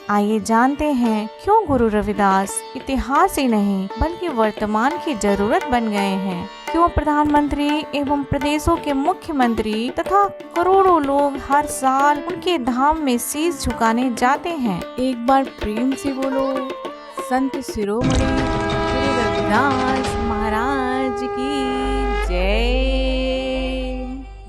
आइए जानते हैं क्यों गुरु रविदास इतिहास ही नहीं बल्कि वर्तमान की जरूरत बन गए हैं। क्यों प्रधानमंत्री एवं प्रदेशों के मुख्यमंत्री तथा करोड़ों लोग हर साल उनके धाम में शीश झुकाने जाते हैं। एक बार प्रेम से बोलो, संत शिरोमणि गुरु रविदास महाराज की जय।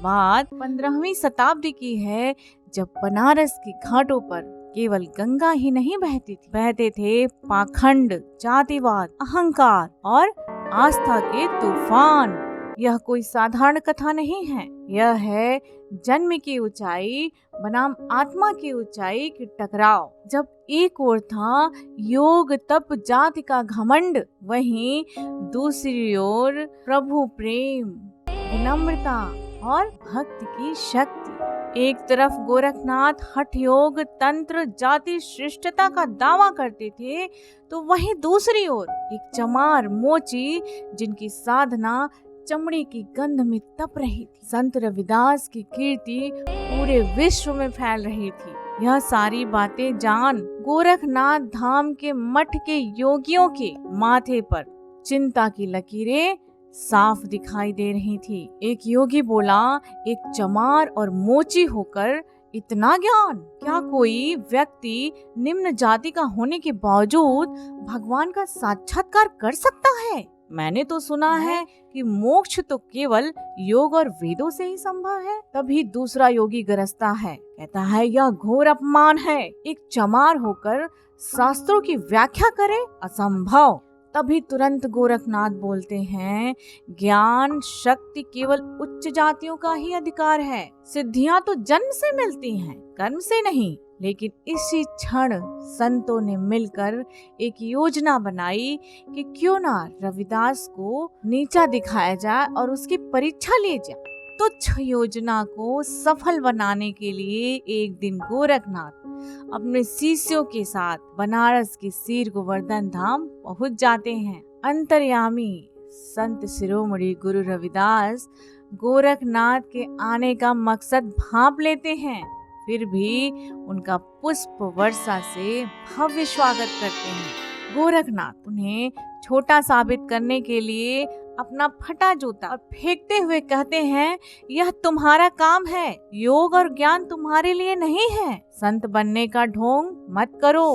बात 15वीं शताब्दी की है, जब बनारस के घाटों पर केवल गंगा ही नहीं बहते थे पाखंड, जातिवाद, अहंकार और आस्था के तूफान। यह कोई साधारण कथा नहीं है, यह है जन्म की ऊंचाई बनाम आत्मा की ऊंचाई की टकराव। जब एक ओर था योग तप जाति का घमंड, वहीं दूसरी ओर प्रभु प्रेम, विनम्रता और भक्ति की शक्ति। एक तरफ गोरखनाथ हठ योग तंत्र जाति श्रेष्ठता का दावा करते थे, तो वहीं दूसरी ओर एक चमार मोची जिनकी साधना चमड़े की गंध में तप रही थी। संत रविदास की कीर्ति पूरे विश्व में फैल रही थी। यह सारी बातें जान गोरखनाथ धाम के मठ के योगियों के माथे पर चिंता की लकीरें साफ दिखाई दे रही थी। एक योगी बोला, एक चमार और मोची होकर इतना ज्ञान, क्या कोई व्यक्ति निम्न जाति का होने के बावजूद भगवान का साक्षात्कार कर सकता है? मैंने तो सुना है कि मोक्ष तो केवल योग और वेदों से ही संभव है। तभी दूसरा योगी गरजता है, कहता है यह घोर अपमान है, एक चमार होकर शास्त्रों की व्याख्या करे, असंभव। तभी तुरंत गोरखनाथ बोलते हैं, ज्ञान शक्ति केवल उच्च जातियों का ही अधिकार है। सिद्धियां तो जन्म से मिलती हैं, कर्म से नहीं। लेकिन इसी क्षण संतों ने मिलकर एक योजना बनाई कि क्यों ना रविदास को नीचा दिखाया जाए और उसकी परीक्षा ली जाए। तुच्छ योजना को सफल बनाने के लिए एक दिन गोरखनाथ अपने शिष्यों के साथ बनारस के सीर गोवर्धन धाम पहुंच जाते हैं। अंतर्यामी संत शिरोमणि गुरु रविदास गोरखनाथ के आने का मकसद भांप लेते हैं, फिर भी उनका पुष्प वर्षा से भव्य स्वागत करते हैं। गोरखनाथ उन्हें छोटा साबित करने के लिए अपना फटा जूता फेंकते हुए कहते हैं, यह तुम्हारा काम है, योग और ज्ञान तुम्हारे लिए नहीं है, संत बनने का ढोंग मत करो।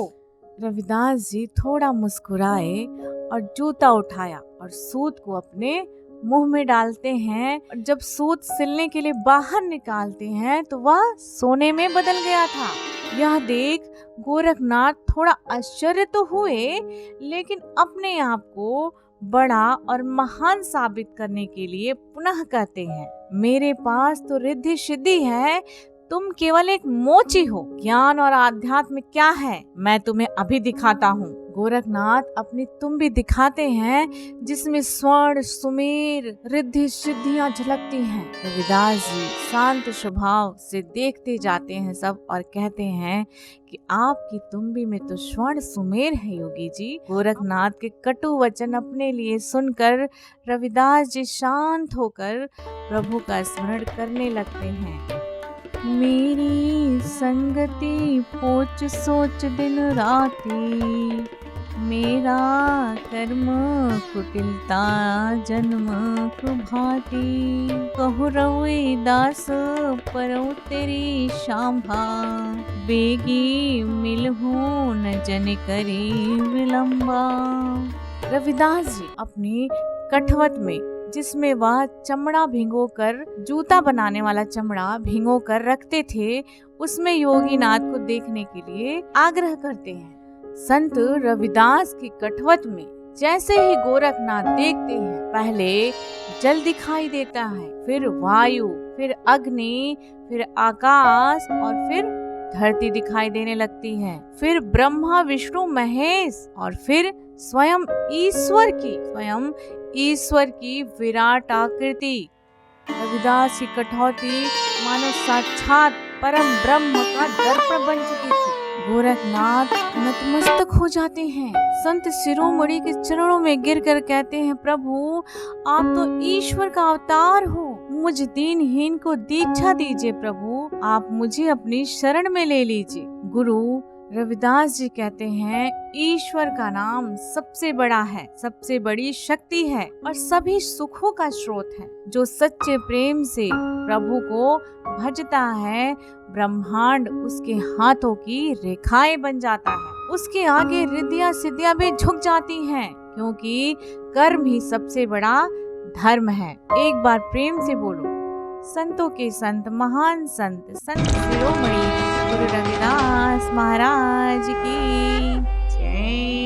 रविदास जी थोड़ा मुस्कुराए और जूता उठाया और सूत को अपने मुंह में डालते हैं। जब सूत सिलने के लिए बाहर निकालते हैं तो वह सोने में बदल गया था। यह देख गोरखनाथ थोड़ा आश्चर्य तो हुए, लेकिन अपने आप को बड़ा और महान साबित करने के लिए पुनः कहते हैं, मेरे पास तो रिद्धि सिद्धि है, तुम केवल एक मोची हो। ज्ञान और आध्यात्म क्या है, मैं तुम्हें अभी दिखाता हूँ। गोरखनाथ अपनी तुम भी दिखाते हैं, जिसमें स्वर्ण सुमेर रिद्धि सिद्धियां झलकती हैं। रविदास जी शांत स्वभाव से देखते जाते हैं सब और कहते हैं कि आपकी तुम्बी में तो स्वर्ण सुमेर है योगी जी। गोरखनाथ के कटु वचन अपने लिए सुनकर रविदास जी शांत होकर प्रभु का स्मरण करने लगते हैं। मेरी संगति पोच सोच दिन राती, मेरा कर्म कुटिलता जन्म कुभाती। कहु रविदास परौ तेरी शांभा, बेगी मिलहु न जन करी विलंबा। रविदास जी अपनी कठवत में, जिसमें वह चमड़ा भिगोकर, जूता बनाने वाला चमड़ा भिगोकर रखते थे, उसमें योगीनाथ को देखने के लिए आग्रह करते हैं। संत रविदास की कठवत में जैसे ही गोरखनाथ देखते हैं, पहले जल दिखाई देता है, फिर वायु, फिर अग्नि, फिर आकाश और फिर धरती दिखाई देने लगती है। फिर ब्रह्मा विष्णु महेश और फिर स्वयं ईश्वर की विराट आकृति। रविदास की कठौती मानो साक्षात परम ब्रह्म का दर्पण बन चुकी थी। गोरखनाथ नतमस्तक हो जाते हैं। संत शिरोमणि के चरणों में गिरकर कहते हैं, प्रभु आप तो ईश्वर का अवतार हो, मुझ दीनहीन को दीक्षा दीजिए प्रभु, आप मुझे अपनी शरण में ले लीजिए। गुरु रविदास जी कहते हैं, ईश्वर का नाम सबसे बड़ा है, सबसे बड़ी शक्ति है और सभी सुखों का स्रोत है। जो सच्चे प्रेम से प्रभु को भजता है, ब्रह्मांड उसके हाथों की रेखाएं बन जाता है। उसके आगे रिद्धियां सिद्धियां भी झुक जाती हैं, क्योंकि कर्म ही सबसे बड़ा धर्म है। एक बार प्रेम से बोलो, संतों के संत महान संत शिरोमणि गुरु रविदास महाराज की जय।